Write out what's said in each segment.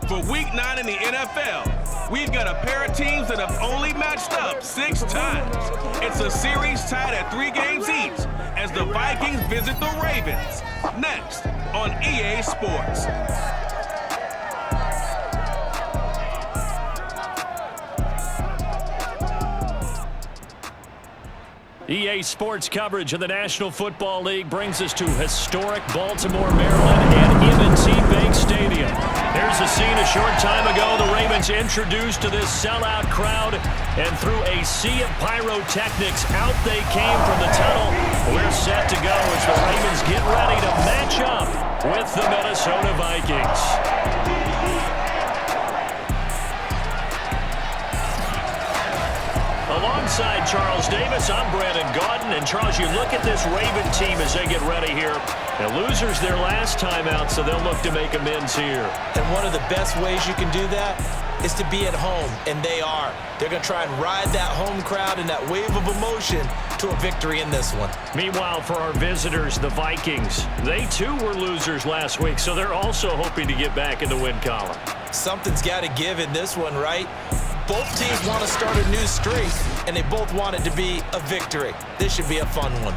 For Week 9 in the NFL, we've got a pair of teams that have only matched up 6 times. It's a series tied at 3 games each as the Vikings visit the Ravens. Next on EA Sports. EA Sports coverage of the National Football League brings us to historic Baltimore, Maryland and M&T Bank Stadium. Here's a scene a short time ago. The Ravens introduced to this sellout crowd, and through a sea of pyrotechnics, out they came from the tunnel. We're set to go as the Ravens get ready to match up with the Minnesota Vikings. Alongside Charles Davis, I'm Brandon Gaudin. And Charles, you look at this Raven team as they get ready here. The losers their last time out, so they'll look to make amends here. And one of the best ways you can do that is to be at home, and they are. They're going to try and ride that home crowd and that wave of emotion to a victory in this one. Meanwhile, for our visitors, the Vikings, they too were losers last week, so they're also hoping to get back in the win column. Something's got to give in this one, right? Both teams want to start a new streak, and they both want it to be a victory. This should be a fun one.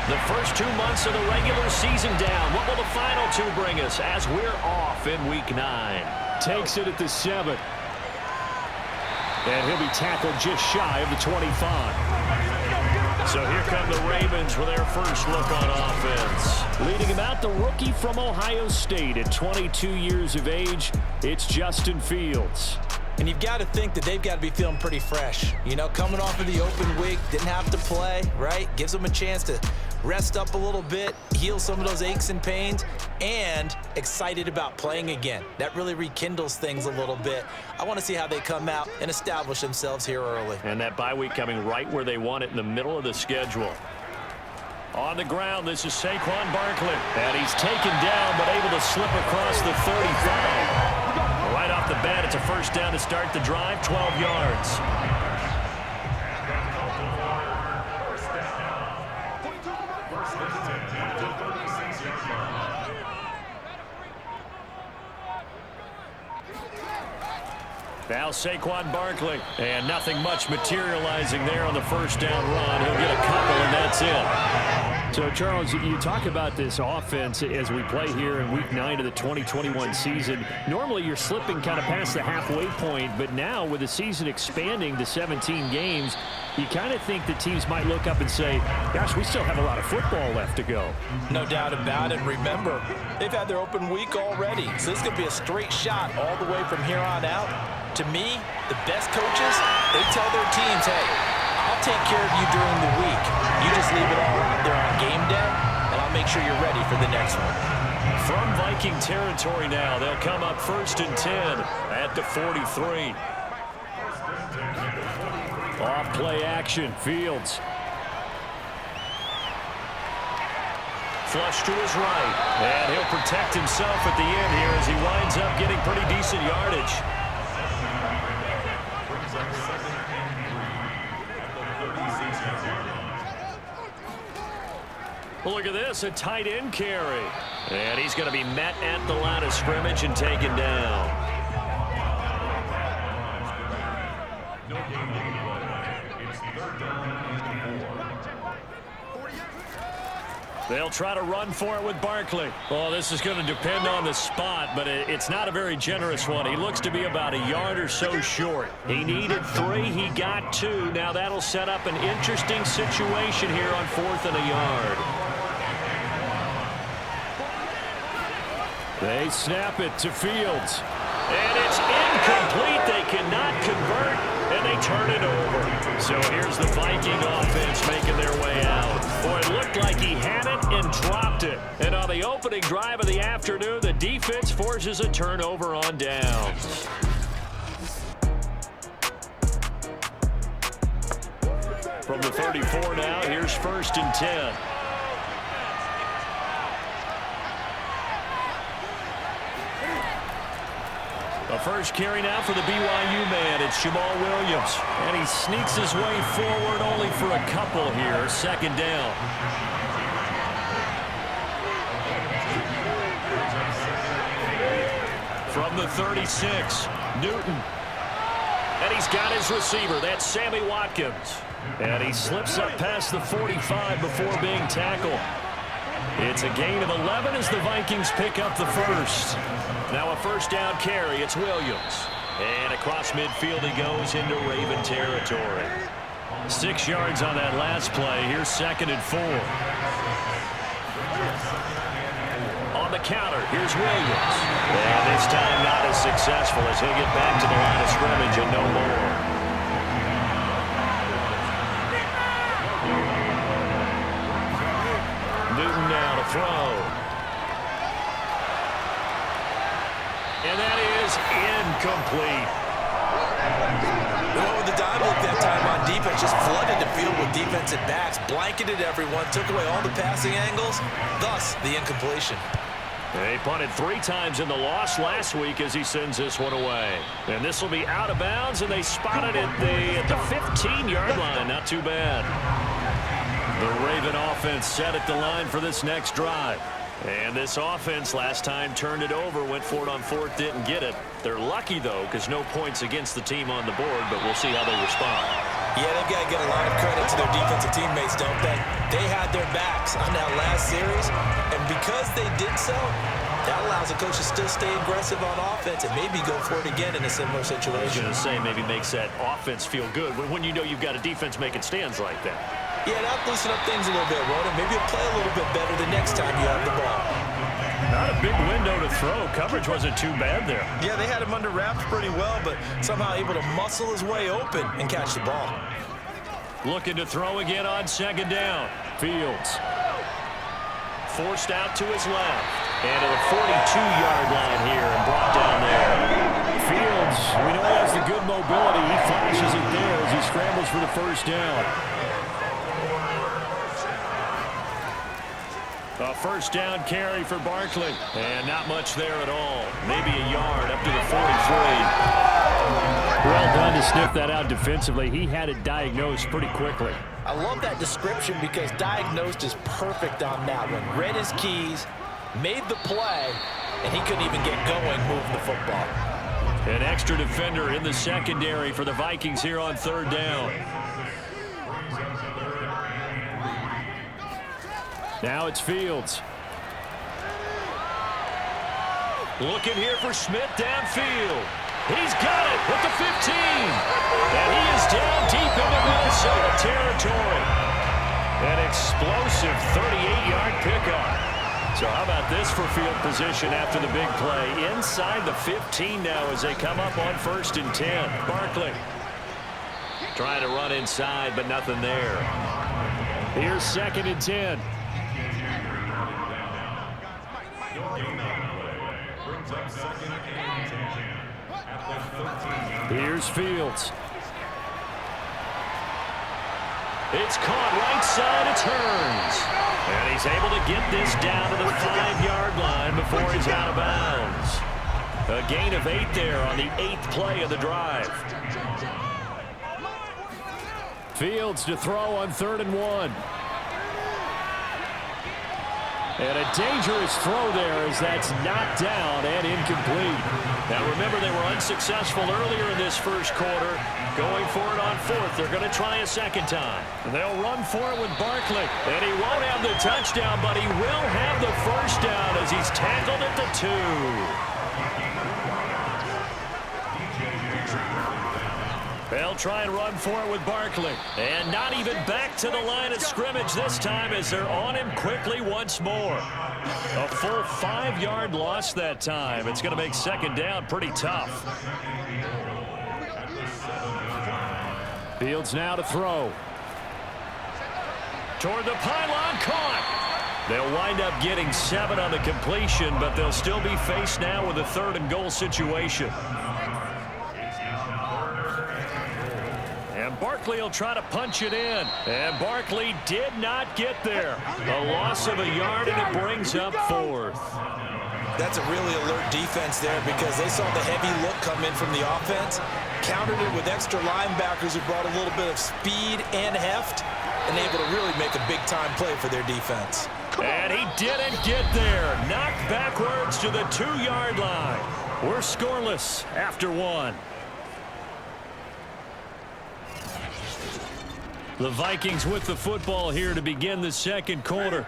The first 2 months of the regular season down. What will the final 2 bring us as we're off in Week 9? Takes it at the 7. And he'll be tackled just shy of the 25. So here come the Ravens with their first look on offense. Leading him out, the rookie from Ohio State at 22 years of age, it's Justin Fields. And you've got to think that they've got to be feeling pretty fresh. You know, coming off of the open week, didn't have to play, right? Gives them a chance to rest up a little bit, heal some of those aches and pains, and excited about playing again. That really rekindles things a little bit. I want to see how they come out and establish themselves here early. And that bye week coming right where they want it, in the middle of the schedule. On the ground, this is Saquon Barkley. And he's taken down, but able to slip across the 35. Right off the bat, it's a first down to start the drive, 12 yards. Now Saquon Barkley, and nothing much materializing there on the first down run. He'll get a couple, and that's it. So, Charles, you talk about this offense as we play here in Week 9 of the 2021 season. Normally, you're slipping kind of past the halfway point, but now with the season expanding to 17 games, you kind of think the teams might look up and say, gosh, we still have a lot of football left to go. No doubt about it. Remember, they've had their open week already, so this could be a straight shot all the way from here on out. To me, the best coaches, they tell their teams, hey, I'll take care of you during the week. You just leave it all out there on game day, and I'll make sure you're ready for the next one. From Viking territory now, they'll come up 1st and 10 at the 43. Off play action, Fields. Flush to his right, and he'll protect himself at the end here as he winds up getting pretty decent yardage. Look at this, a tight end carry. And he's going to be met at the line of scrimmage and taken down. They'll try to run for it with Barkley. Oh, this is going to depend on the spot, but it's not a very generous one. He looks to be about a yard or so short. He needed 3. He got 2. Now that'll set up an interesting situation here on 4th and a yard. They snap it to Fields. And it's incomplete. They cannot convert, and they turn it over. So here's the Viking offense making their way out. Boy, it looked like he had it and dropped it. And on the opening drive of the afternoon, the defense forces a turnover on downs. From the 34 now, here's 1st and 10. A first carry now for the BYU man. It's Jamal Williams. And he sneaks his way forward only for a couple here. Second down. From the 36, Newton. And he's got his receiver. That's Sammy Watkins. And he slips up past the 45 before being tackled. It's a gain of 11 as the Vikings pick up the first. Now a first down carry. It's Williams. And across midfield he goes into Raven territory. 6 yards on that last play. Here's 2nd and 4. On the counter, here's Williams. And this time not as successful as he'll get back to the line of scrimmage and no more. Newton now to throw. And that is incomplete. Well, with the dime look that time on defense, just flooded the field with defensive backs, blanketed everyone, took away all the passing angles, thus the incompletion. They punted 3 times in the loss last week as he sends this one away. And this will be out of bounds, and they spotted it at the 15-yard line. Not too bad. The Raven offense set at the line for this next drive. And this offense last time turned it over, went for it on 4th, didn't get it. They're lucky, though, because no points against the team on the board, but we'll see how they respond. Yeah, they've got to get a lot of credit to their defensive teammates, don't they? They had their backs on that last series, and because they did so, that allows the coach to still stay aggressive on offense and maybe go for it again in a similar situation. I was going to say, maybe makes that offense feel good when you know you've got a defense making stands like that. Yeah, that'll loosen up things a little bit, Ronan. Maybe you'll play a little bit better the next time you have the ball. Not a big window to throw. Coverage wasn't too bad there. Yeah, they had him under wraps pretty well, but somehow able to muscle his way open and catch the ball. Looking to throw again on 2nd down. Fields. Forced out to his left. And to the 42-yard line here and brought down there. Fields, we know he has the good mobility. He flashes it there as he scrambles for the first down. A first down carry for Barkley. And not much there at all. Maybe a yard up to the 43. Well done to sniff that out defensively. He had it diagnosed pretty quickly. I love that description because diagnosed is perfect on that one. Read his keys, made the play, and he couldn't even get going moving the football. An extra defender in the secondary for the Vikings here on 3rd down. Now it's Fields. Looking here for Smith downfield. He's got it with the 15. And he is down deep into Minnesota territory. An explosive 38-yard pickup. So how about this for field position after the big play? Inside the 15 now as they come up on 1st and 10. Barkley trying to run inside, but nothing there. Here's 2nd and 10. Here's Fields. It's caught right side, it turns. And he's able to get this down to the 5-yard line before he's out of bounds. A gain of 8 there on the 8th play of the drive. Fields to throw on 3rd and 1. And a dangerous throw there as that's knocked down and incomplete. Now remember, they were unsuccessful earlier in this first quarter. Going for it on 4th. They're going to try a second time. They'll run for it with Barkley. And he won't have the touchdown, but he will have the first down as he's tackled at the 2. They'll try and run for it with Barkley. And not even back to the line of scrimmage this time as they're on him quickly once more. A full 5-yard loss that time. It's going to make 2nd down pretty tough. Fields now to throw. Toward the pylon, caught. They'll wind up getting 7 on the completion, but they'll still be faced now with a 3rd and goal situation. And Barkley will try to punch it in. And Barkley did not get there. A loss of a yard, and it brings up 4th. That's a really alert defense there because they saw the heavy look come in from the offense, countered it with extra linebackers who brought a little bit of speed and heft, and able to really make a big-time play for their defense. And he didn't get there. Knocked backwards to the 2-yard line. We're scoreless after 1. The Vikings with the football here to begin the second quarter.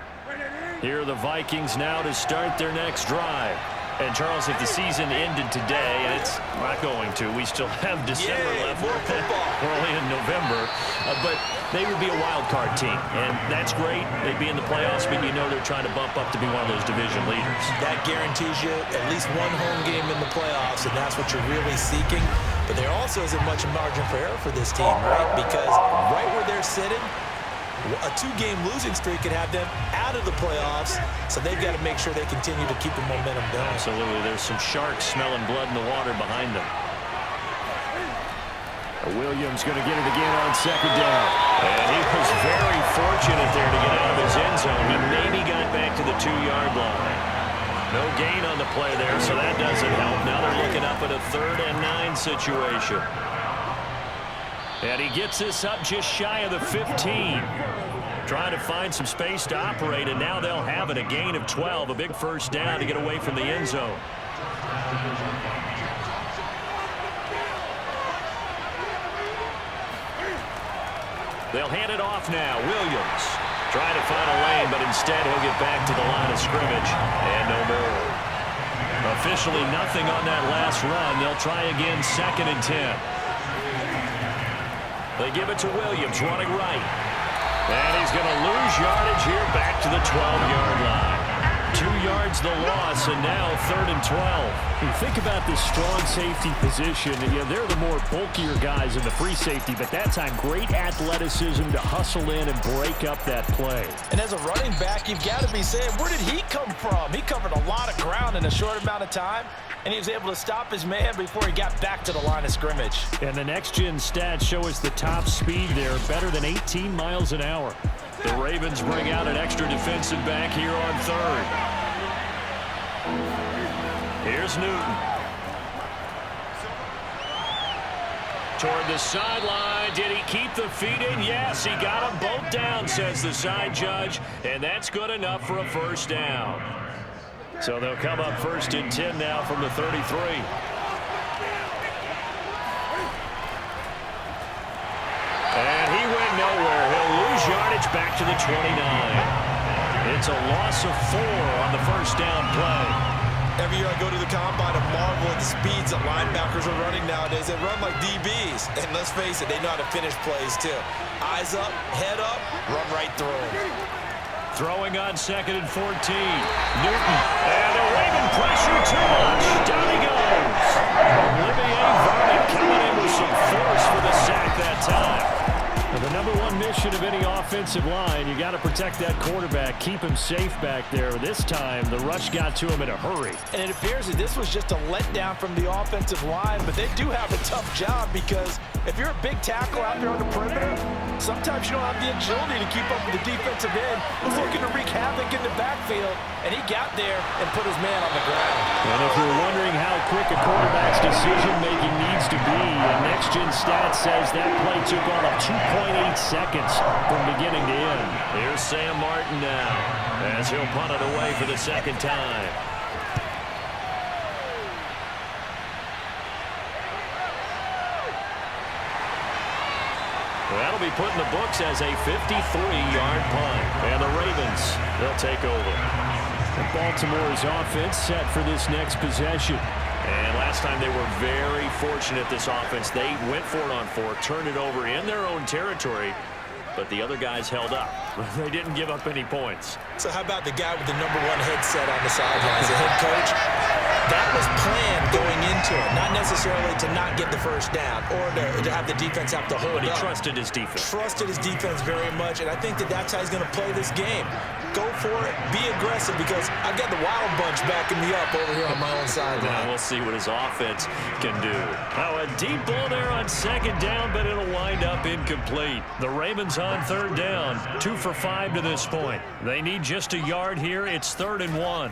Here are the Vikings now to start their next drive. And, Charles, if the season ended today, and it's not going to, we still have December left. More football. We're only in November. But they would be a wild card team, and that's great. They'd be in the playoffs, but you know they're trying to bump up to be one of those division leaders. That guarantees you at least one home game in the playoffs, and that's what you're really seeking. But there also isn't much margin for error for this team, right? Because right where they're sitting, a 2-game losing streak could have them out of the playoffs, so they've got to make sure they continue to keep the momentum going. Absolutely. There's some sharks smelling blood in the water behind them. Williams going to get it again on second down. And he was very fortunate there to get out of his end zone. He maybe got back to the 2-yard line. No gain on the play there, so that doesn't help. Now they're looking up at a 3rd and 9 situation. And he gets this up just shy of the 15. Trying to find some space to operate, and now they'll have it. A gain of 12, a big first down to get away from the end zone. They'll hand it off now. Williams trying to find a lane, but instead he'll get back to the line of scrimmage. And no more. Officially nothing on that last run. They'll try again, 2nd and 10. They give it to Williams, running right. And he's going to lose yardage here back to the 12-yard line. 2 yards the loss, and now 3rd and 12. You think about this strong safety position. Yeah, they're the more bulkier guys in the free safety, but that time great athleticism to hustle in and break up that play. And as a running back, you've got to be saying, where did he come from? He covered a lot of ground in a short amount of time, and he was able to stop his man before he got back to the line of scrimmage. And the next-gen stats show us the top speed there, better than 18 miles an hour. The Ravens bring out an extra defensive back here on 3rd. Here's Newton. Toward the sideline. Did he keep the feet in? Yes, he got them both down, says the side judge. And that's good enough for a first down. So they'll come up 1st and 10 now from the 33. And he went nowhere. He'll lose yardage back to the 29. It's a loss of 4 on the first down play. Every year I go to the combine and marvel at the speeds that linebackers are running nowadays. They run like DBs. And let's face it, they know how to finish plays too. Eyes up, head up, run right through them. Throwing on 2nd and 14. Newton. And the Raven pressure too much. Down he goes. Olivier Vernon coming in with some force for the sack that time. The number one mission of any offensive line, you got to protect that quarterback, keep him safe back there. This time, the rush got to him in a hurry. And it appears that this was just a letdown from the offensive line, but they do have a tough job because if you're a big tackle out there on the perimeter, sometimes you don't have the agility to keep up with the defensive end who's looking to wreak havoc in the backfield, and he got there and put his man on the ground. And if you're wondering how quick a quarterback's decision-making needs to be, next-gen stats says that play took all of 2.8 seconds from beginning to end. Here's Sam Martin now as he'll punt it away for the 2nd time. That'll be put in the books as a 53-yard punt. And the Ravens, they'll take over. And Baltimore's offense set for this next possession. And last time they were very fortunate, this offense. They went for it on 4, turned it over in their own territory, but the other guys held up. They didn't give up any points. So how about the guy with the number 1 headset on the sidelines, the head coach? That was planned going into it, not necessarily to not get the first down or to have the defense have to hold But he up. trusted his defense. Trusted his defense very much, and I think that that's how he's going to play this game. Go for it, be aggressive, because I've got the Wild Bunch backing me up over here on my own sideline. Now we'll see what his offense can do. Now a deep ball there on 2nd down, but it'll wind up incomplete. The Ravens on 3rd down, 2 for 5 to this point. They need just a yard here. It's 3rd and 1.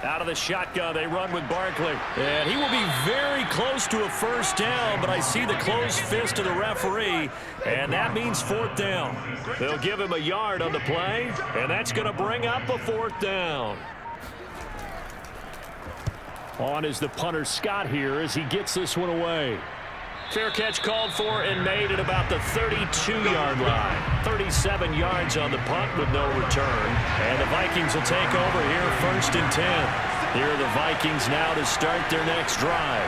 Out of the shotgun, they run with Barkley. And he will be very close to a first down, but I see the closed fist of the referee, and that means fourth down. They'll give him a yard on the play, and that's going to bring up a fourth down. On is the punter Scott here as he gets this one away. Fair catch called for and made at about the 32-yard line. 37 yards on the punt with no return. And the Vikings will take over here, 1st and 10. Here are the Vikings now to start their next drive.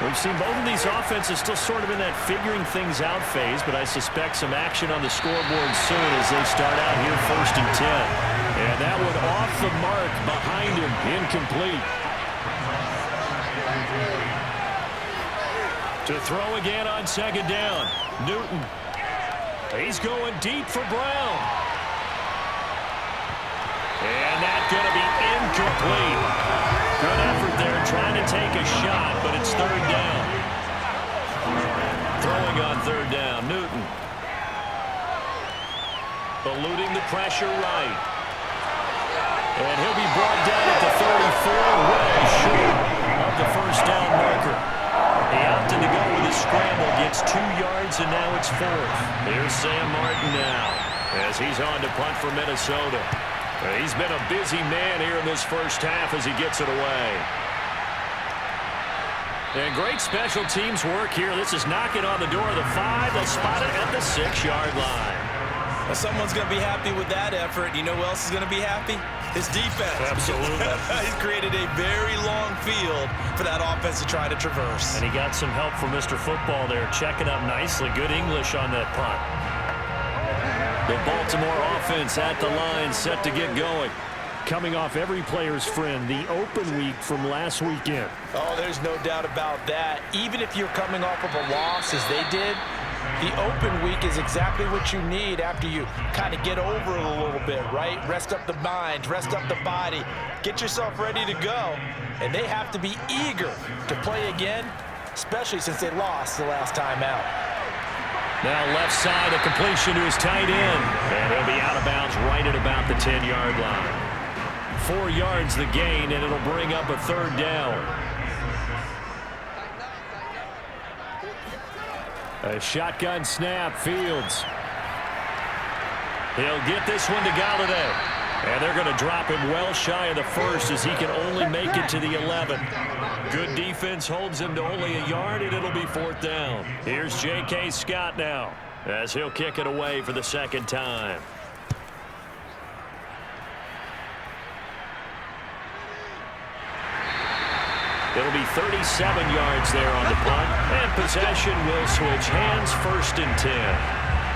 We've seen both of these offenses still sort of in that figuring things out phase, but I suspect some action on the scoreboard soon as they start out here 1st and 10. And that one off the mark behind him, incomplete. To throw again on 2nd down. Newton. He's going deep for Brown. And that's going to be incomplete. Good effort there trying to take a shot, but it's 3rd down. Throwing on 3rd down. Newton. Eluding the pressure right. And he'll be brought down at the 34, well short of the first down marker. He opted to go with his scramble, gets 2 yards, and now it's 4th. Here's Sam Martin now as he's on to punt for Minnesota. He's been a busy man here in this first half as he gets it away. And great special teams work here. This is knocking on the door of the 5. They'll spot it at the 6-yard line. Well, someone's going to be happy with that effort. You know who else is going to be happy? His defense. Absolutely. He's created a very long field for that offense to try to traverse. And he got some help from Mr. Football there, checking up nicely. Good English on that punt. The Baltimore offense at the line, set to get going. Coming off every player's friend, the open week from last weekend. Oh, there's no doubt about that. Even if you're coming off of a loss as they did, the open week is exactly what you need after you kind of get over it a little bit, right? Rest up the mind, rest up the body, get yourself ready to go. And they have to be eager to play again, especially since they lost the last time out. Now left side, a completion to his tight end. And he'll be out of bounds right at about the 10-yard line. 4 yards the gain, and it'll bring up a 3rd down. A shotgun snap, Fields. He'll get this one to Galladay. And they're going to drop him well shy of the 1st as he can only make it to the 11. Good defense holds him to only a yard, and it'll be 4th down. Here's J.K. Scott now as he'll kick it away for the 2nd time. It'll be 37 yards there on the punt. And possession will switch hands, 1st and 10.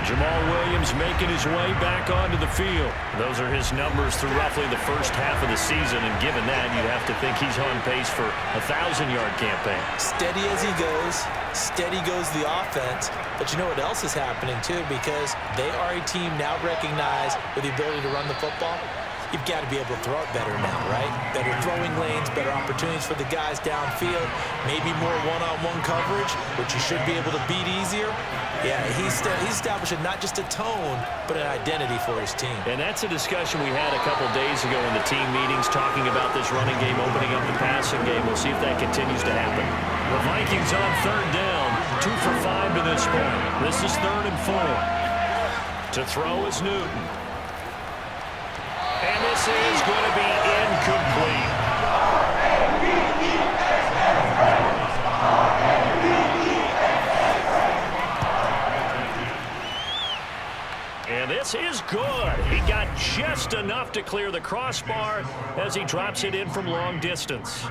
Jamal Williams making his way back onto the field. Those are his numbers through roughly the first half of the season, and given that, you'd have to think he's on pace for a 1,000-yard campaign. Steady as he goes, steady goes the offense. But you know what else is happening, too, because they are a team now recognized with the ability to run the football. You've got to be able to throw it better now, right? Better throwing lanes, better opportunities for the guys downfield, maybe more one-on-one coverage, which you should be able to beat easier. Yeah, he's establishing not just a tone, but an identity for his team. And that's a discussion we had a couple days ago in the team meetings, talking about this running game, opening up the passing game. We'll see if that continues to happen. The Vikings on 3rd down, 2 for 5 to this point. This is 3rd and 4. To throw is Newton. And this is going to be incomplete. And this is good. He got just enough to clear the crossbar as he drops it in from long distance.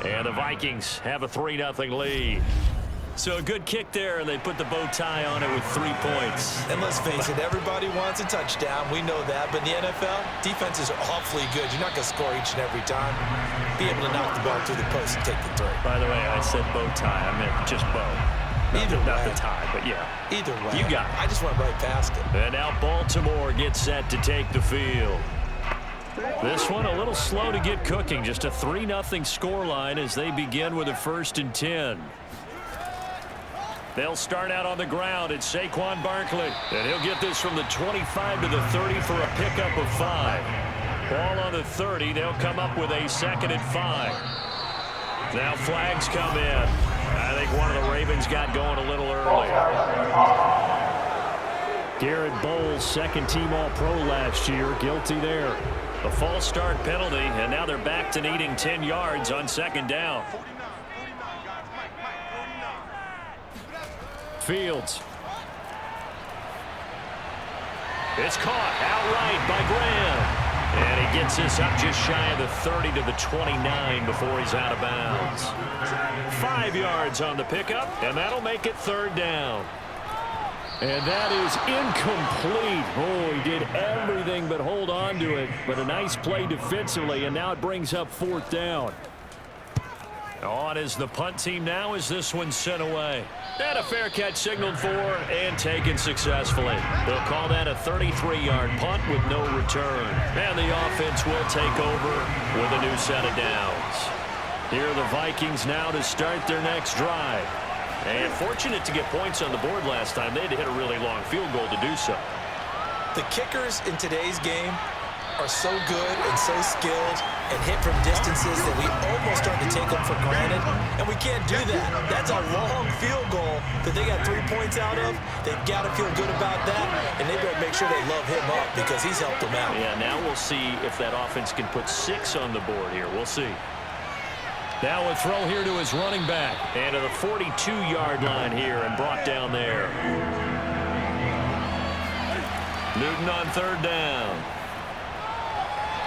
And the Vikings have a 3-0 lead. So a good kick there, and they put the bow tie on it with 3 points. And let's face it, everybody wants a touchdown. We know that. But in the NFL, defenses are awfully good. You're not going to score each and every time. Be able to knock the ball through the post and take the throw. By the way, I said bow tie. I meant just bow. Not the tie, but yeah. Either way. You got it. I just went right past it. And now Baltimore gets set to take the field. This one a little slow to get cooking. Just a 3-0 scoreline as they begin with a 1st and 10. They'll start out on the ground. It's Saquon Barkley. And he'll get this from the 25 to the 30 for a pickup of 5. Ball on the 30. They'll come up with a 2nd and 5. Now flags come in. I think one of the Ravens got going a little early. Garrett Bowles, second-team All-Pro last year, guilty there. A false start penalty, and now they're back to needing 10 yards on 2nd down. Fields. It's caught outright by Graham. And he gets this up just shy of the 30 to the 29 before he's out of bounds. 5 yards on the pickup, and that'll make it 3rd down. And that is incomplete. Oh, he did everything but hold on to it. But a nice play defensively, and now it brings up 4th down. On is the punt team now as this one's sent away. And a fair catch signaled for and taken successfully. They'll call that a 33-yard punt with no return. And the offense will take over with a new set of downs. Here are the Vikings now to start their next drive. And fortunate to get points on the board last time. They had to hit a really long field goal to do so. The kickers in today's game are so good and so skilled and hit from distances that we almost start to take them for granted, and we can't do that. That's a long field goal that they got 3 points out of. They've got to feel good about that, and they better make sure they love him up because he's helped them out. Yeah, now we'll see if that offense can put 6 on the board here. We'll see. Now a throw here to his running back, and to the 42-yard line here and brought down there. Newton on 3rd down.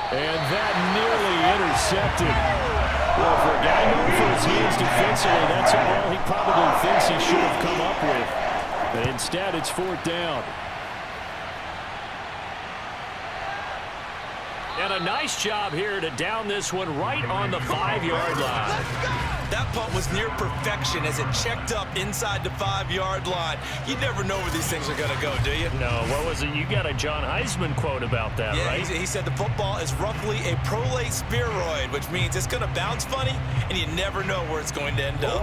And that nearly intercepted. Well, for a guy known for his hands defensively, that's a ball he probably thinks he should have come up with. But instead, it's 4th down. And a nice job here to down this one right on the 5-yard line. That punt was near perfection as it checked up inside the 5-yard line. You never know where these things are going to go, do you? No, what was it? You got a John Heisman quote about that, yeah, right? He said the football is roughly a prolate spheroid, which means it's going to bounce funny, and you never know where it's going to end up.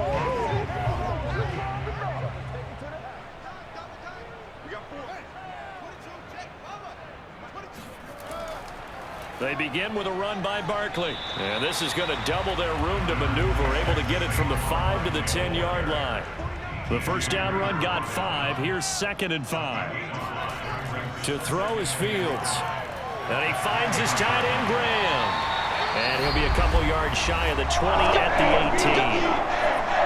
They begin with a run by Barkley. And this is going to double their room to maneuver, able to get it from the 5 to the 10-yard line. The first down run got 5. Here's 2nd and 5. To throw is Fields. And he finds his tight end, Graham. And he'll be a couple yards shy of the 20 at the 18.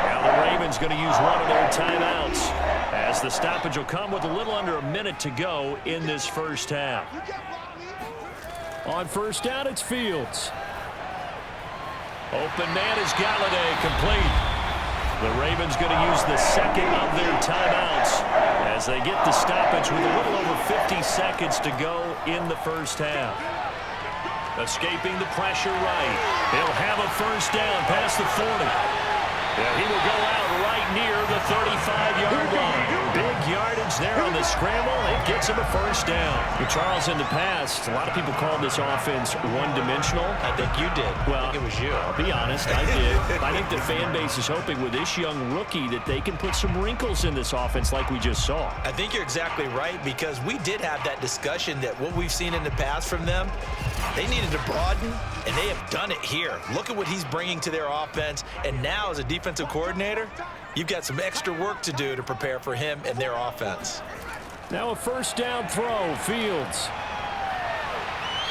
Now the Ravens going to use one of their timeouts as the stoppage will come with a little under a minute to go in this first half. On 1st down, it's Fields. Open man is Galladay, complete. The Ravens going to use the 2nd of their timeouts as they get the stoppage with a little over 50 seconds to go in the first half. Escaping the pressure right. He'll have a first down past the 40. Yeah, he will go out right near the 35-yard line. Big yardage there on the scramble. It gets him a first down. Well, Charles, in the past, a lot of people called this offense one-dimensional. I think you did. Well, I think it was you. I'll be honest, I did. I think the fan base is hoping with this young rookie that they can put some wrinkles in this offense like we just saw. I think you're exactly right because we did have that discussion that what we've seen in the past from them, they needed to broaden, and they have done it here. Look at what he's bringing to their offense, and now as a defensive coordinator, you've got some extra work to do to prepare for him and their offense. Now a first down throw, Fields.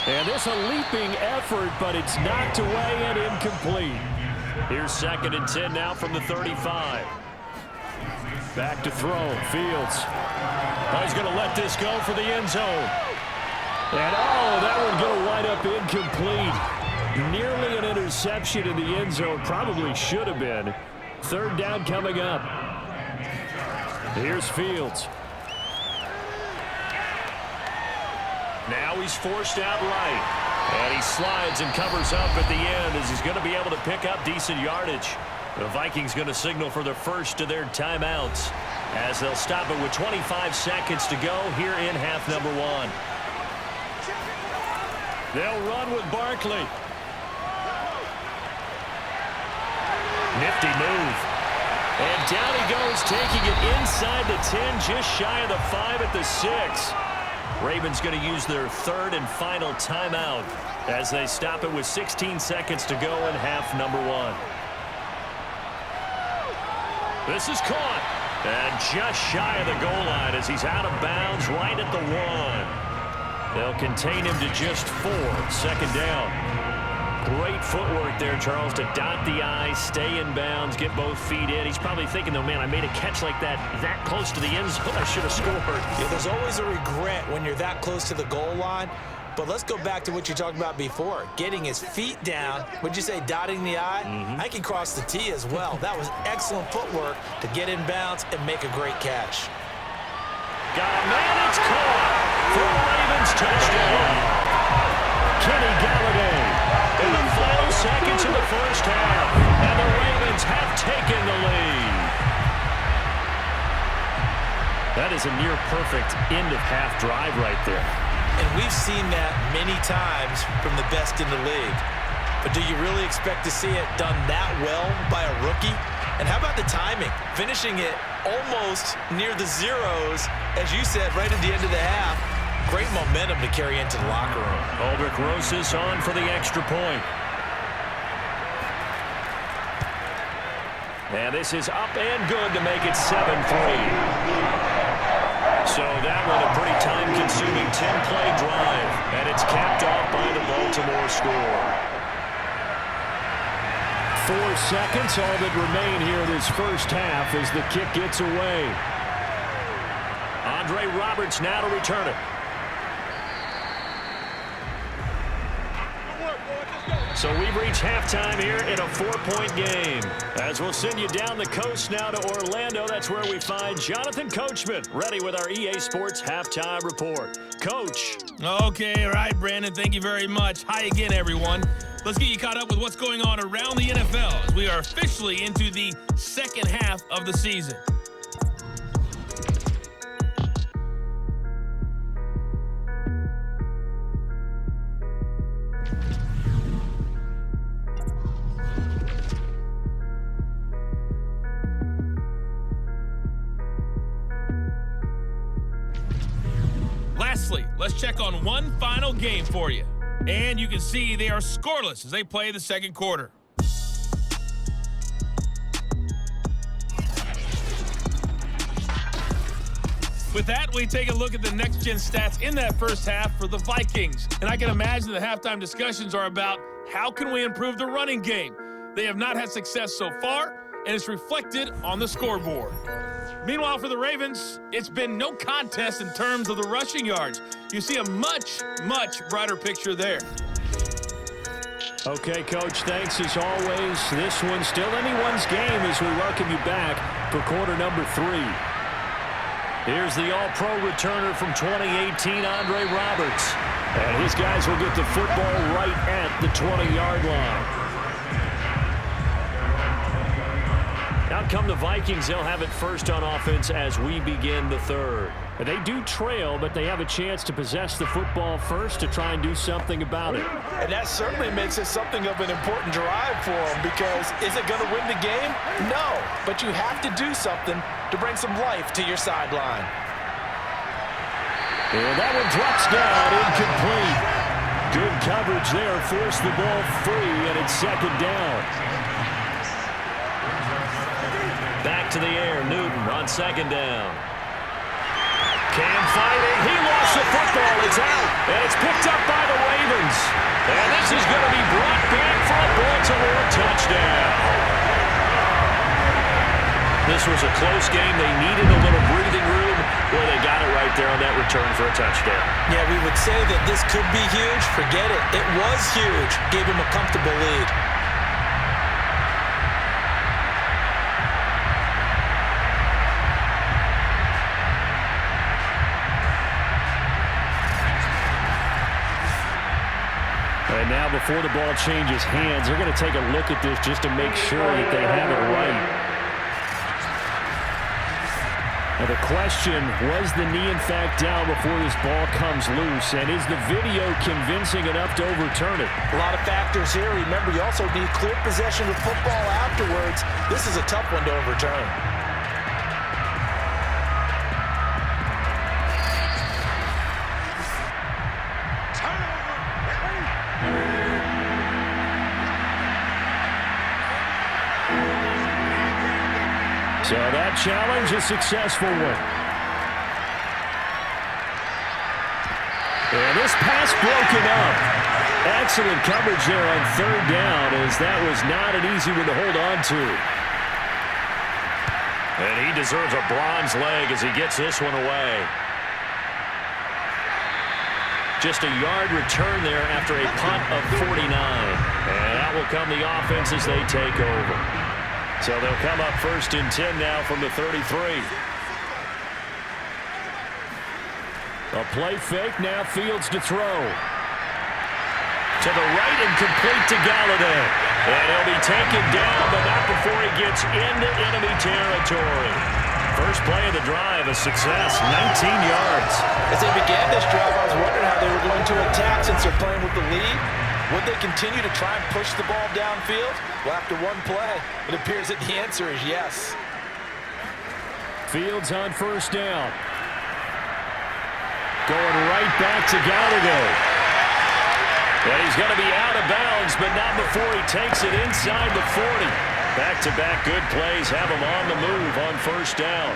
And this a leaping effort, but it's knocked away and incomplete. Here's 2nd and 10 now from the 35. Back to throw, Fields. Oh, he's going to let this go for the end zone. And that one going to wind up incomplete. Nearly an interception in the end zone. Probably should have been. 3rd down coming up. Here's Fields. Now he's forced out right. And he slides and covers up at the end as he's going to be able to pick up decent yardage. The Vikings going to signal for the first of their timeouts as they'll stop it with 25 seconds to go here in half number 1. They'll run with Barkley. Nifty move. And down he goes, taking it inside the 10, just shy of the 5 at the 6. Ravens going to use their third and final timeout as they stop it with 16 seconds to go in half number 1. This is caught. And just shy of the goal line as he's out of bounds right at the 1. They'll contain him to just 4. Second down. Great footwork there, Charles, to dot the I, stay in bounds, get both feet in. He's probably thinking, though, man, I made a catch like that close to the end zone. I should have scored. Yeah, there's always a regret when you're that close to the goal line. But let's go back to what you talked about before. Getting his feet down. Would you say dotting the I? I can cross the T as well. That was excellent footwork to get in bounds and make a great catch. Got a man, it's caught for a Ravens touchdown. Kenny Galladay in the final seconds of the first half. And the Ravens have taken the lead. That is a near-perfect end-of-half drive right there. And we've seen that many times from the best in the league. But do you really expect to see it done that well by a rookie? And how about the timing? Finishing it almost near the zeros, as you said, right at the end of the half. Great momentum to carry into the locker room. Aldrich Rosas on for the extra point. And this is up and good to make it 7-3. So that one a pretty time-consuming 10-play drive, and it's capped off by the Baltimore score. 4 seconds, all that remain here in this first half as the kick gets away. Andre Roberts now to return it. So we've reached halftime here in a 4-point game. As we'll send you down the coast now to Orlando, that's where we find Jonathan Coachman, ready with our EA Sports Halftime Report. Coach. Okay, all right, Brandon, thank you very much. Hi again, everyone. Let's get you caught up with what's going on around the NFL as we are officially into the second half of the season. Lastly, let's check on one final game for you. And you can see they are scoreless as they play the second quarter. With that, we take a look at the next-gen stats in that first half for the Vikings. And I can imagine the halftime discussions are about how can we improve the running game. They have not had success so far, and it's reflected on the scoreboard. Meanwhile, for the Ravens, it's been no contest in terms of the rushing yards. You see a much, much brighter picture there. Okay, Coach, thanks as always. This one's still anyone's game as we welcome you back for quarter number 3. Here's the All-Pro returner from 2018, Andre Roberts. And his guys will get the football right at the 20-yard line. Out come the Vikings. They'll have it first on offense as we begin the third. They do trail, but they have a chance to possess the football first to try and do something about it. And that certainly makes it something of an important drive for them, because is it going to win the game? No, but you have to do something to bring some life to your sideline. And that one drops down, incomplete. Good coverage there, forced the ball free, and it's second down. Back to the air, Newton on second down. Cam fighting, he lost the football, it's out, and it's picked up by the Ravens. And this is going to be brought back for a Baltimore touchdown. This was a close game. They needed a little breathing room. Well, they got it right there on that return for a touchdown. Yeah, we would say that this could be huge. Forget it. It was huge. Gave him a comfortable lead. And now before the ball changes hands, they're going to take a look at this just to make sure that they have it right. Now the question, was the knee in fact down before this ball comes loose? And is the video convincing enough to overturn it? A lot of factors here. Remember, you also need clear possession of football afterwards. This is a tough one to overturn. So that challenge a successful one. And this pass broken up. Excellent coverage there on third down, as that was not an easy one to hold on to. And he deserves a bronze leg as he gets this one away. Just a yard return there after a punt of 49. And out will come the offense as they take over. So they'll come up 1st and 10 now from the 33. A play fake, now Fields to throw. To the right and complete to Galladay. And he'll be taken down, but not before he gets into enemy territory. First play of the drive, a success, 19 yards. As they began this drive, I was wondering how they were going to attack since they're playing with the lead. Would they continue to try and push the ball downfield? Well, after one play, it appears that the answer is yes. Fields on 1st down. Going right back to Galladay. And he's going to be out of bounds, but not before he takes it inside the 40. Back-to-back good plays have him on the move on 1st down.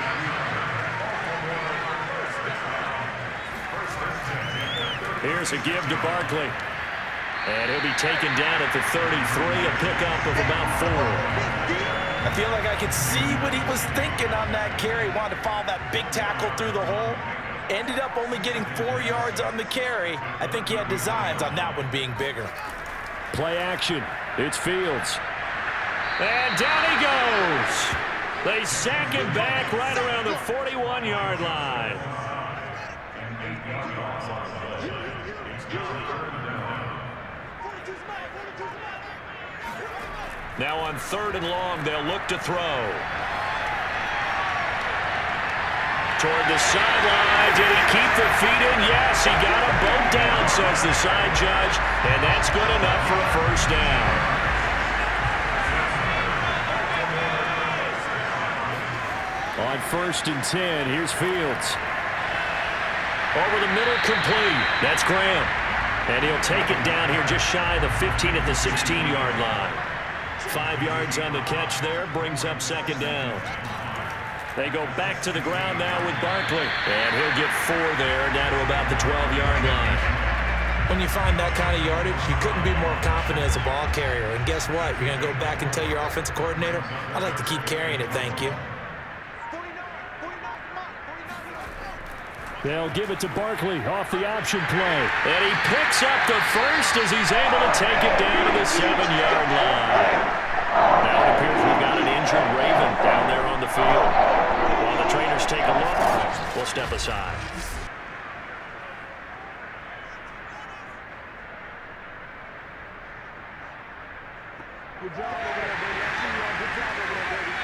Here's a give to Barkley. And he'll be taken down at the 33, a pickup of about 4. I feel like I could see what he was thinking on that carry. Wanted to follow that big tackle through the hole. Ended up only getting 4 yards on the carry. I think he had designs on that one being bigger. Play action. It's Fields. And down he goes. They sack him back right around the 41-yard line. Now on 3rd and long, they'll look to throw. Toward the sideline. Did he keep the feet in? Yes, he got them both down, says the side judge. And that's good enough for a 1st down. On 1st and 10, here's Fields. Over the middle, complete. That's Graham. And he'll take it down here just shy of the 15 at the 16-yard line. 5 yards on the catch there, brings up 2nd down. They go back to the ground now with Barkley. And he'll get 4 there, down to about the 12-yard line. When you find that kind of yardage, you couldn't be more confident as a ball carrier. And guess what? You're going to go back and tell your offensive coordinator, I'd like to keep carrying it, thank you. They'll give it to Barkley off the option play. And he picks up the first as he's able to take it down to the 7-yard line. Now it appears we've got an injured Raven down there on the field. While the trainers take a look, we'll step aside. Good job over there, baby. I see you on. Good job over there, baby.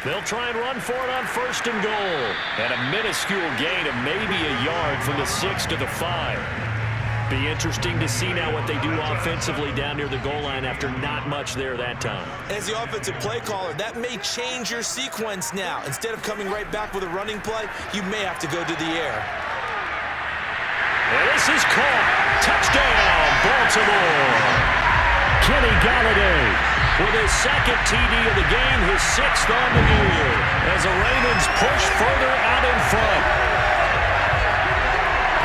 They'll try and run for it on 1st and goal. And a minuscule gain of maybe a yard from the 6 to the 5. Be interesting to see now what they do offensively down near the goal line after not much there that time. As the offensive play caller, that may change your sequence now. Instead of coming right back with a running play, you may have to go to the air. And this is caught. Touchdown, Baltimore. Kenny Galladay with his 2nd TD of the game, his 6th on the year, as the Ravens push further out in front.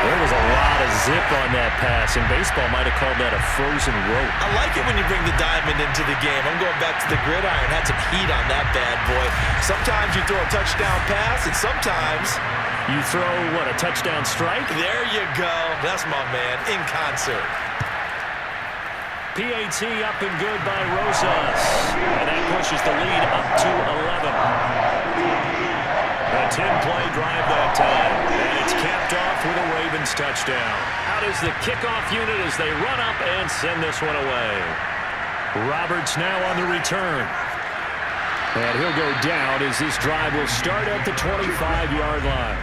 There was a lot of zip on that pass, and baseball might have called that a frozen rope. I like it when you bring the diamond into the game. I'm going back to the gridiron. Had some heat on that bad boy. Sometimes you throw a touchdown pass, and sometimes you throw, what, a touchdown strike? There you go. That's my man, in concert. PAT up and good by Rosas. And that pushes the lead up to 11. A 10-play drive that time. And it's capped off with a Ravens touchdown. Out is the kickoff unit as they run up and send this one away. Roberts now on the return. And he'll go down as this drive will start at the 25-yard line.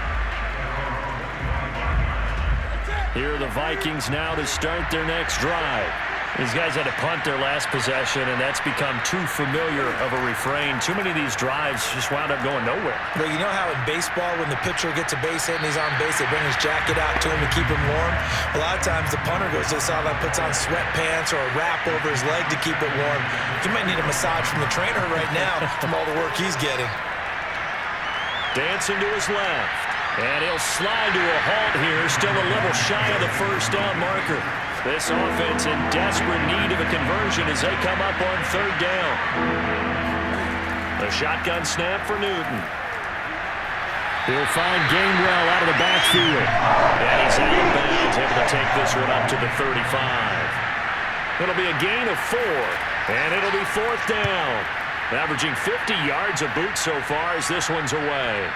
Here are the Vikings now to start their next drive. These guys had to punt their last possession, and that's become too familiar of a refrain. Too many of these drives just wound up going nowhere. Well, you know how in baseball, when the pitcher gets a base hit and he's on base, they bring his jacket out to him to keep him warm? A lot of times the punter goes to the sideline, puts on sweatpants or a wrap over his leg to keep it warm. He might need a massage from the trainer right now from all the work he's getting. Dancing to his left. And he'll slide to a halt here, still a little shy of the first down marker. This offense in desperate need of a conversion as they come up on third down. The shotgun snap for Newton. He'll find Gainwell out of the backfield. And he's out of bounds, able to take this one up to the 35. It'll be a gain of 4, and it'll be fourth down. Averaging 50 yards a boot so far as this one's away.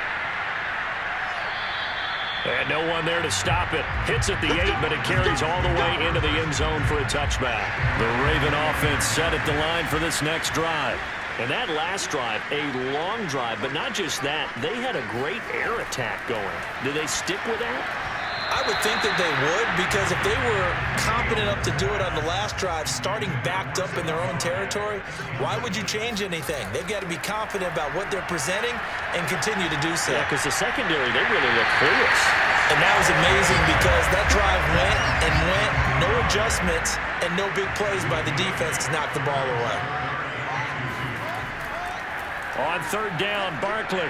And no one there to stop it. Hits at the 8, but it carries all the way into the end zone for a touchback. The Raven offense set at the line for this next drive. And that last drive, a long drive, but not just that. They had a great air attack going. Do they stick with that? I would think that they would, because if they were competent enough to do it on the last drive, starting backed up in their own territory, why would you change anything? They've got to be confident about what they're presenting and continue to do so. Yeah, because the secondary, they really look clueless. And that was amazing because that drive went and went, no adjustments, and no big plays by the defense to knock the ball away. On third down, Barkley.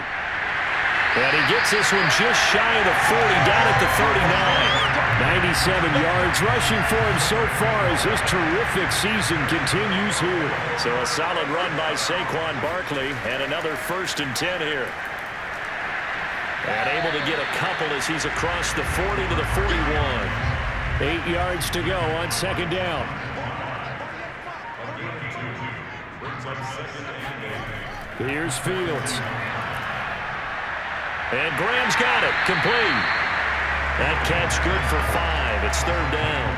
And he gets this one just shy of the 40, down at the 39. 97 yards rushing for him so far as this terrific season continues here. So a solid run by Saquon Barkley, and another 1st and 10 here. And able to get a couple as he's across the 40 to the 41. 8 yards to go on second down. Here's Fields. And Graham's got it. Complete. That catch good for 5. It's third down.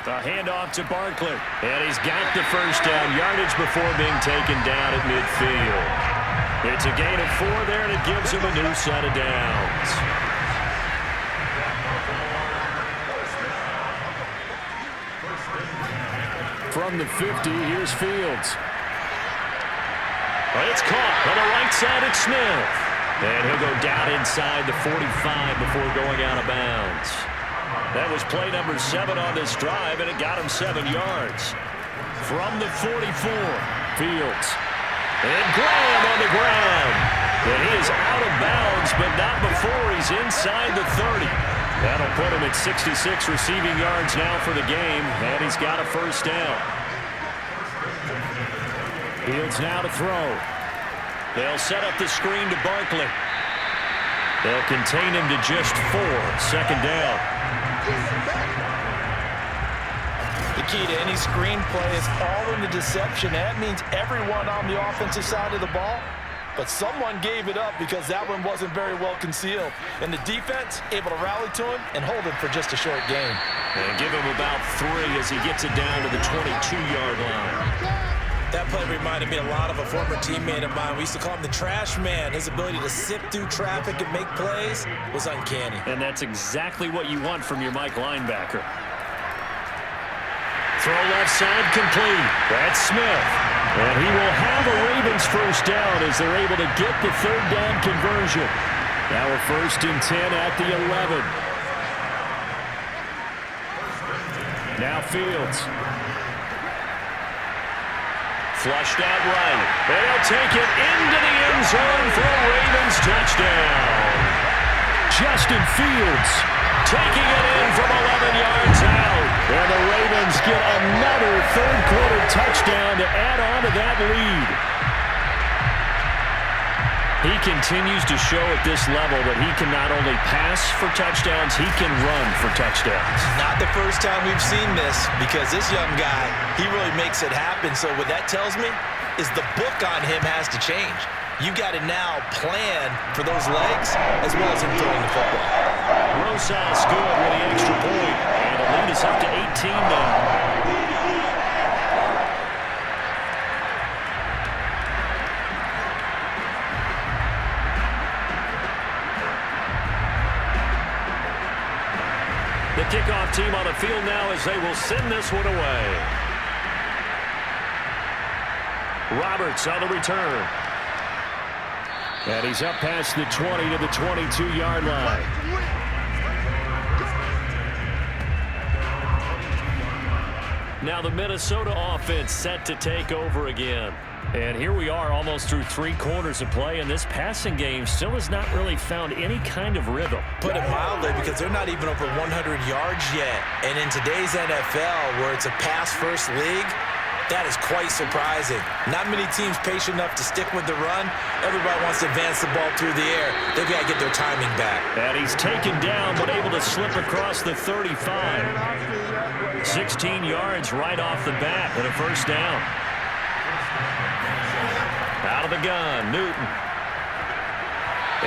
The handoff to Barkley. And he's got the first down yardage before being taken down at midfield. It's a gain of 4 there, and it gives him a new set of downs. From the 50, here's Fields. Well, it's caught on the right side at Smith. And he'll go down inside the 45 before going out of bounds. That was play number 7 on this drive, and it got him 7 yards. From the 44, Fields. And Graham on the ground. And he is out of bounds, but not before he's inside the 30. That'll put him at 66 receiving yards now for the game, and he's got a first down. Fields now to throw. They'll set up the screen to Barkley. They'll contain him to just 4. Second down. The key to any screen play is all in the deception. That means everyone on the offensive side of the ball, but someone gave it up because that one wasn't very well concealed. And the defense able to rally to him and hold him for just a short gain. And give him about 3 as he gets it down to the 22-yard line. That play reminded me a lot of a former teammate of mine. We used to call him the trash man. His ability to sift through traffic and make plays was uncanny. And that's exactly what you want from your Mike linebacker. Throw left side complete. That's Smith. And he will have a Ravens first down as they're able to get the third down conversion. Now a 1st and 10 at the 11. Now Fields. Flushed out right. And he'll take it into the end zone for a Ravens touchdown. Justin Fields taking it in from 11 yards out. And the Ravens get another third-quarter touchdown to add on to that lead. He continues to show at this level that he can not only pass for touchdowns, he can run for touchdowns. Not the first time we've seen this, because this young guy, he really makes it happen. So what that tells me is the book on him has to change. You got to now plan for those legs as well as him throwing the football. Rosas good with the extra point, and the lead is up to 18 now. kickoff team on the field now as they will send this one away. Roberts on the return. And he's up past the 20 to the 22-yard line. Now the Minnesota offense set to take over again. And here we are almost through 3 quarters of play, and this passing game still has not really found any kind of rhythm. Put it mildly, because they're not even over 100 yards yet. And in today's NFL, where it's a pass-first league, that is quite surprising. Not many teams patient enough to stick with the run. Everybody wants to advance the ball through the air. They've got to get their timing back. And he's taken down, but able to slip across the 35. 16 yards right off the bat and a first down. Out of the gun, Newton.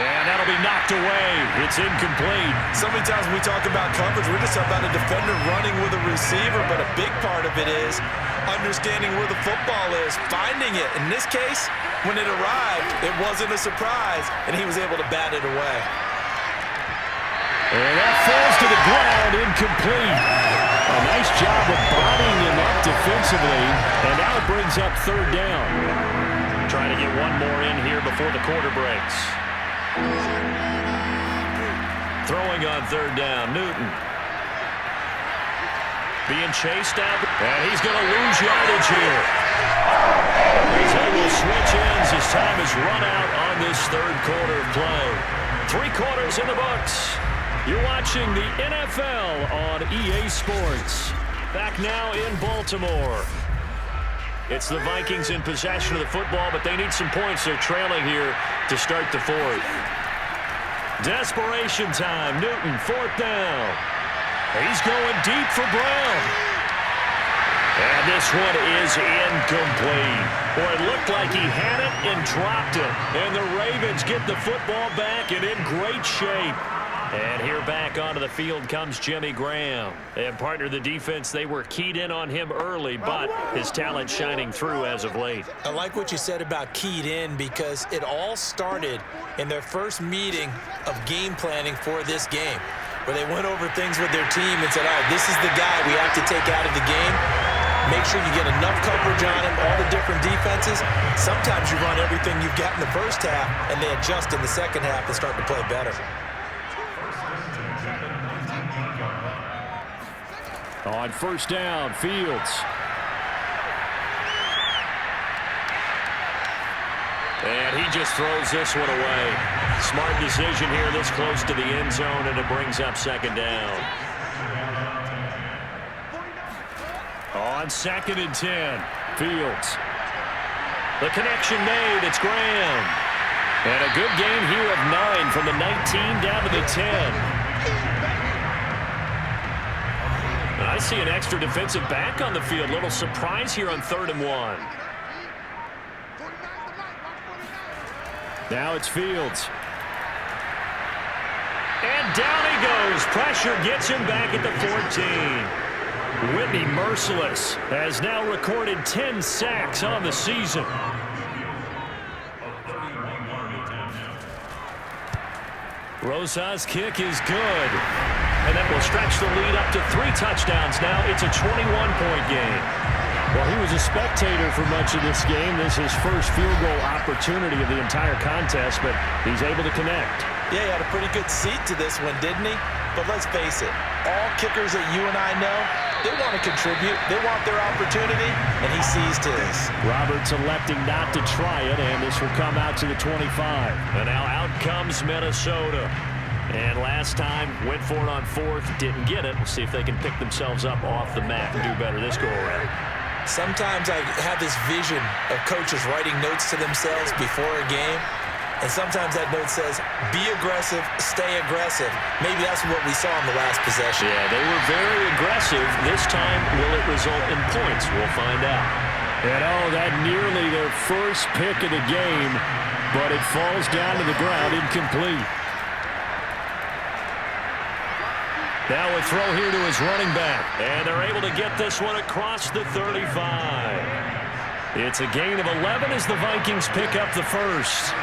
And that'll be knocked away. It's incomplete. So many times when we talk about coverage, we're just about a defender running with a receiver, but a big part of it is understanding where the football is, finding it. In this case, when it arrived, it wasn't a surprise, and he was able to bat it away. And that falls to the ground, incomplete. A nice job of bodying him up defensively, and now it brings up third down. Trying to get one more in here before the quarter breaks. Throwing on third down, Newton. Being chased out, and he's going to lose yardage here. They will switch ends as time is run out on this third quarter of play. 3 quarters in the books. You're watching the NFL on EA Sports. Back now in Baltimore. It's the Vikings in possession of the football, but they need some points. They're trailing here to start the fourth. Desperation time. Newton, fourth down. He's going deep for Brown. And this one is incomplete. Boy, it looked like he had it and dropped it. And the Ravens get the football back and in great shape. And here back onto the field comes Jimmy Graham. And partner, the defense, they were keyed in on him early, but his talent shining through as of late. I like what you said about keyed in, because it all started in their first meeting of game planning for this game, where they went over things with their team and said, all right, this is the guy we have to take out of the game. Make sure you get enough coverage on him, all the different defenses. Sometimes you run everything you've got in the first half, and they adjust in the second half and start to play better. On first down, Fields. And he just throws this one away. Smart decision here this close to the end zone, and it brings up second down. On 2nd and 10, Fields. The connection made, it's Graham. And a good gain here of 9 from the 19 down to the 10. I see an extra defensive back on the field. Little surprise here on 3rd and 1. Now it's Fields. And down he goes. Pressure gets him back at the 14. Whitney, merciless, has now recorded 10 sacks on the season. Rosa's kick is good. And that will stretch the lead up to 3 touchdowns now. It's a 21-point game. Well, he was a spectator for much of this game. This is his first field goal opportunity of the entire contest, but he's able to connect. Yeah, he had a pretty good seat to this one, didn't he? But let's face it, all kickers that you and I know, they want to contribute. They want their opportunity, and he seized his. Roberts electing not to try it, and this will come out to the 25. And now out comes Minnesota. And last time, went for it on 4th, didn't get it. We'll see if they can pick themselves up off the mat and do better this go-around. Sometimes I have this vision of coaches writing notes to themselves before a game, and sometimes that note says, be aggressive, stay aggressive. Maybe that's what we saw in the last possession. Yeah, they were very aggressive. This time, will it result in points? We'll find out. And oh, that nearly their first pick of the game, but it falls down to the ground incomplete. Now a throw here to his running back. And they're able to get this one across the 35. It's a gain of 11 as the Vikings pick up the first.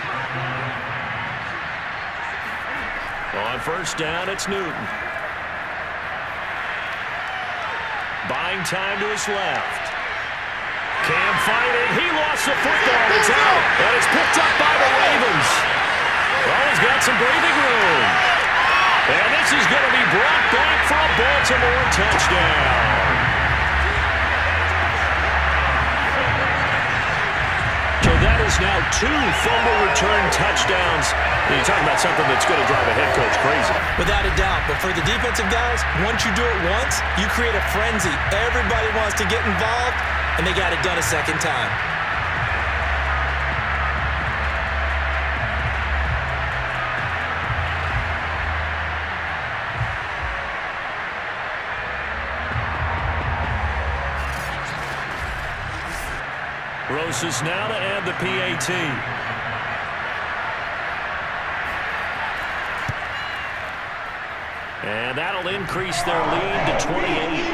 On first down, it's Newton. buying time to his left. Cam fighting. He lost the football. It's out. And it's picked up by the Ravens. Well, he's got some breathing room. And this is going to be brought back for a Baltimore touchdown. So that is now 2 fumble return touchdowns. And you're talking about something that's going to drive a head coach crazy. Without a doubt. But for the defensive guys, once you do it once, you create a frenzy. Everybody wants to get involved, and they got it done a second time. Roses now to add the PAT. And that'll increase their lead to 28.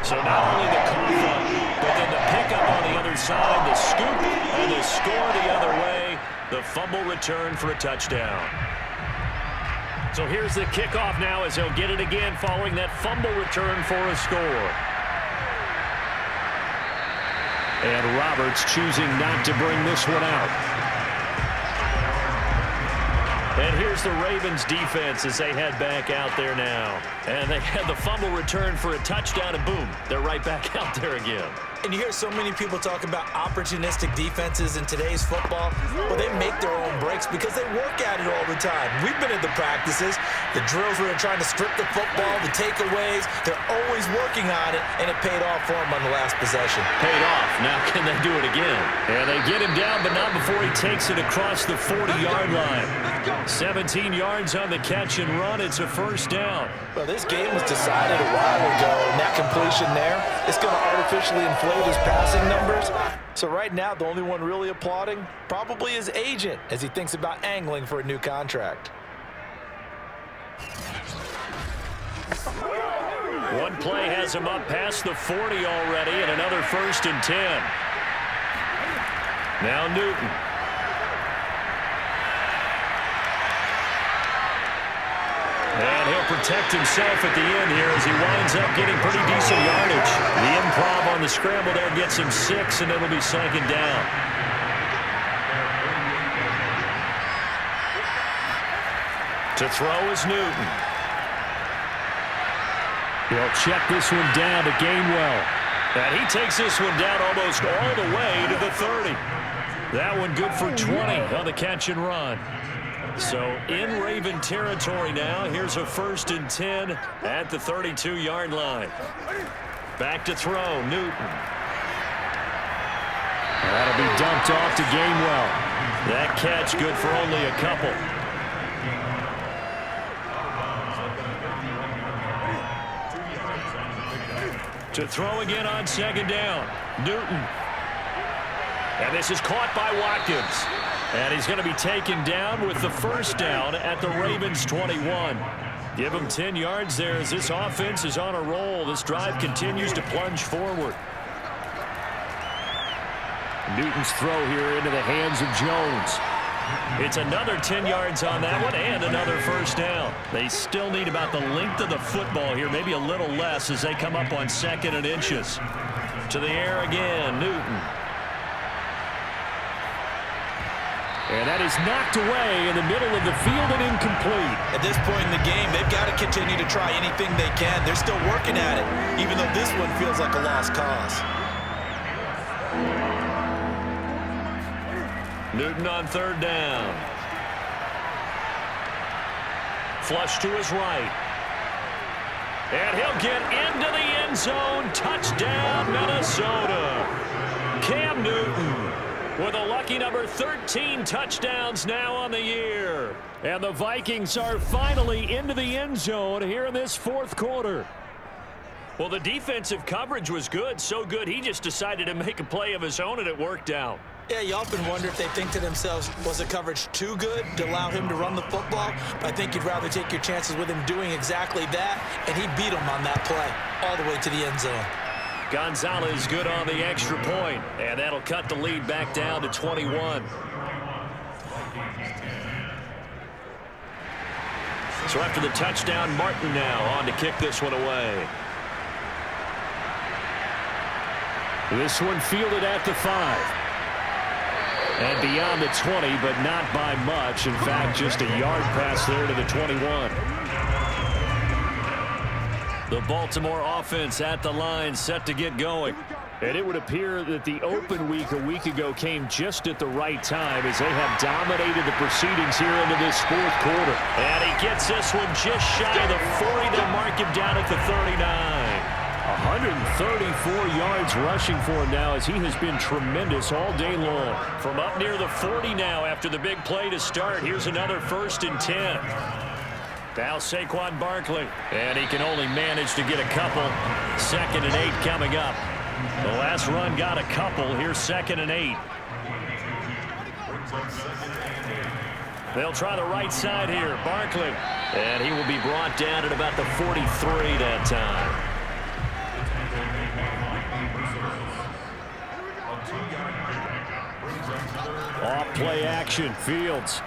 So not only the cough up, but then the pickup on the other side, the scoop, and the score the other way, the fumble return for a touchdown. So here's the kickoff now as he'll get it again following that fumble return for a score. And Roberts choosing not to bring this one out. And here's the Ravens defense as they head back out there now. And they had the fumble return for a touchdown, and boom, they're right back out there again. And you hear so many people talk about opportunistic defenses in today's football. Well, they make their own breaks because they work at it all the time. We've been at the practices, the drills where they're trying to script the football, the takeaways. They're always working on it, and it paid off for them on the last possession. Paid off. Now can they do it again? And they get him down, but not before he takes it across the 40-yard line. 17 yards on the catch and run. It's a first down. Well, this game was decided a while ago, and that completion there, it's going to artificially inflate his passing numbers. So right now, the only one really applauding probably his agent as he thinks about angling for a new contract. One play has him up past the 40 already, and another 1st and 10. Now Newton. And he'll protect himself at the end here as he winds up getting pretty decent yardage. The improv on the scramble there gets him 6, and it'll be 2nd down. To throw is Newton. He'll check this one down to Gainwell. And he takes this one down almost all the way to the 30. That one good for 20 on the catch and run. So in Raven territory now. Here's a 1st and 10 at the 32-yard line. Back to throw, Newton. That'll be dumped off to Gainwell. That catch good for only a couple. To throw again on 2nd down, Newton. And this is caught by Watkins. And he's going to be taken down with the 1st down at the Ravens 21. Give him 10 yards there as this offense is on a roll. This drive continues to plunge forward. Newton's throw here into the hands of Jones. It's another 10 yards on that one and another 1st down. They still need about the length of the football here, maybe a little less as they come up on 2nd and inches. To the air again, Newton. And that is knocked away in the middle of the field and incomplete. At this point in the game, they've got to continue to try anything they can. They're still working at it, even though this one feels like a lost cause. Newton on 3rd down. Flush to his right. And he'll get into the end zone. Touchdown, Minnesota. Cam Newton with a lucky number 13 touchdowns now on the year. And the Vikings are finally into the end zone here in this 4th quarter. Well, the defensive coverage was good, so good he just decided to make a play of his own, and it worked out. Yeah, you often wonder if they think to themselves, was the coverage too good to allow him to run the football? But I think you'd rather take your chances with him doing exactly that, and he beat him on that play all the way to the end zone. Gonzalez good on the extra point, and that'll cut the lead back down to 21. So after the touchdown, Martin now on to kick this one away. This one fielded at the 5. And beyond the 20, but not by much. In fact, just a yard pass there to the 21. The Baltimore offense at the line, set to get going. And it would appear that the open week a week ago came just at the right time as they have dominated the proceedings here into this fourth quarter. And he gets this one just shy of the 40. They'll mark him down at the 39. 134 yards rushing for him now as he has been tremendous all day long. From up near the 40 now after the big play to start. Here's another 1st and 10. Now Saquon Barkley. And he can only manage to get a couple. 2nd and 8 coming up. The last run got a couple. Here's 2nd and 8. They'll try the right side here. Barkley. And he will be brought down at about the 43 that time. Off play action. Fields.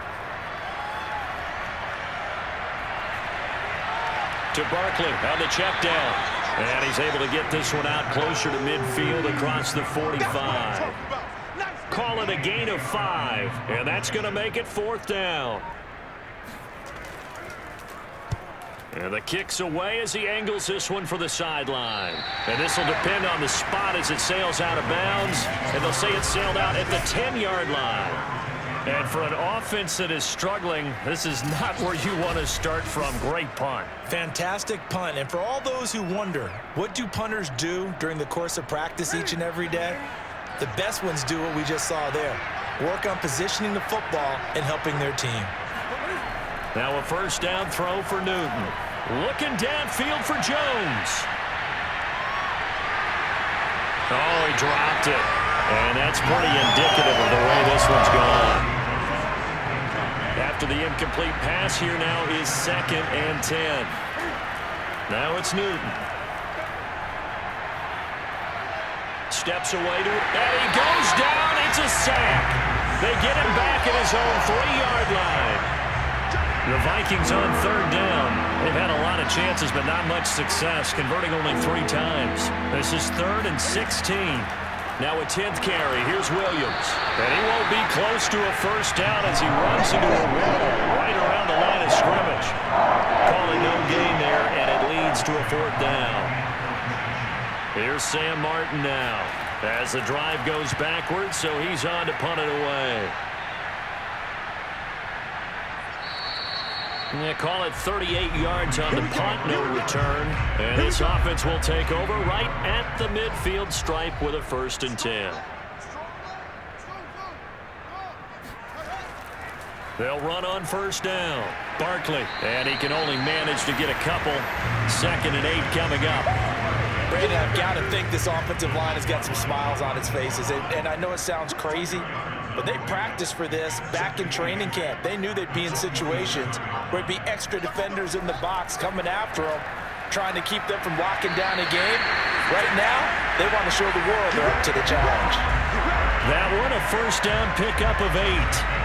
To Barkley on the check down. And he's able to get this one out closer to midfield across the 45. Call it a gain of 5. And that's going to make it 4th down. And the kick's away as he angles this one for the sideline. And this will depend on the spot as it sails out of bounds. And they'll say it sailed out at the 10-yard line. And for an offense that is struggling, this is not where you want to start from. Great punt. Fantastic punt. And for all those who wonder, what do punters do during the course of practice each and every day? The best ones do what we just saw there. Work on positioning the football and helping their team. Now a 1st down throw for Newton. Looking downfield for Jones. Oh, he dropped it. And that's pretty indicative of the way this one's gone. After the incomplete pass, here now is 2nd and 10. Now it's Newton. Steps away to it, and he goes down. It's a sack. They get him back at his own 3-yard line. The Vikings on 3rd down. They've had a lot of chances, but not much success, converting only 3 times. This is 3rd and 16. Now a 10th carry. Here's Williams. And he won't be close to a 1st down as he runs into a wall right around the line of scrimmage. Calling no gain there, and it leads to a 4th down. Here's Sam Martin now as the drive goes backwards, so he's on to punt it away. They call it 38 yards on the punt, no return. And this offense will take over right at the midfield stripe with a 1st and 10. They'll run on 1st down. Barkley, and he can only manage to get a couple. 2nd and 8 coming up. Brandon, I've got to think this offensive line has got some smiles on its faces. And I know it sounds crazy, but they practiced for this back in training camp. They knew they'd be in situations where it'd be extra defenders in the box coming after them, trying to keep them from locking down a game. Right now, they want to show the world they're up to the challenge. That one a 1st down pickup of 8.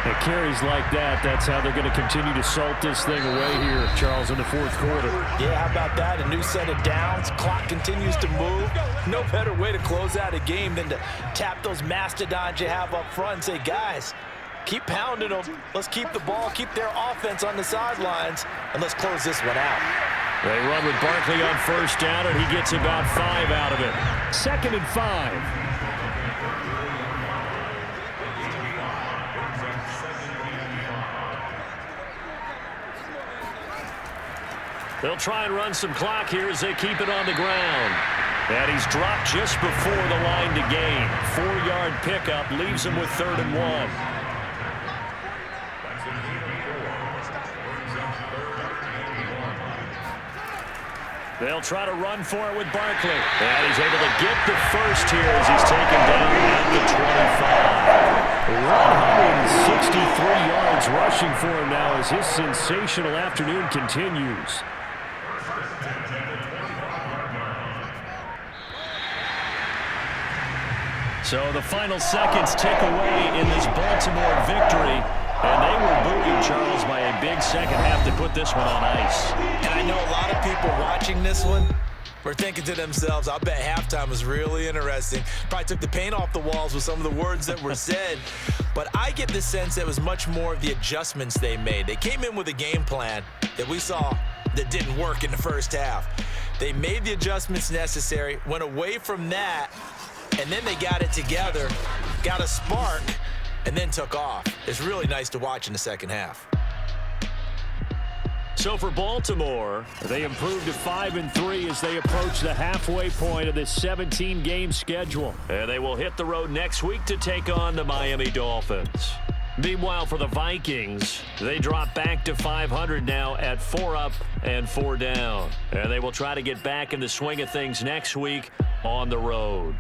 It carries like that. That's how they're going to continue to salt this thing away here, Charles, in the 4th quarter. Yeah, how about that? A new set of downs. Clock continues to move. No better way to close out a game than to tap those mastodons you have up front and say, guys, keep pounding them. Let's keep the ball, keep their offense on the sidelines, and let's close this one out. They run with Barkley on 1st down, and he gets about 5 out of it. 2nd and 5. They'll try and run some clock here as they keep it on the ground. And he's dropped just before the line to gain. 4-yard pickup leaves him with 3rd and 1. They'll try to run for it with Barkley. And he's able to get the 1st here as he's taken down at the 25. 163 yards rushing for him now as his sensational afternoon continues. So the final seconds tick away in this Baltimore victory. And they were buoyed, Charles, by a big second half to put this one on ice. And I know a lot of people watching this one were thinking to themselves, I bet halftime was really interesting. Probably took the paint off the walls with some of the words that were said. But I get the sense it was much more of the adjustments they made. They came in with a game plan that we saw that didn't work in the first half. They made the adjustments necessary, went away from that, and then they got it together, got a spark, and then took off. It's really nice to watch in the second half. So for Baltimore, they improved to 5-3 as they approach the halfway point of this 17-game schedule. And they will hit the road next week to take on the Miami Dolphins. Meanwhile, for the Vikings, they drop back to 500 now at 4 up and 4 down. And they will try to get back in the swing of things next week on the road.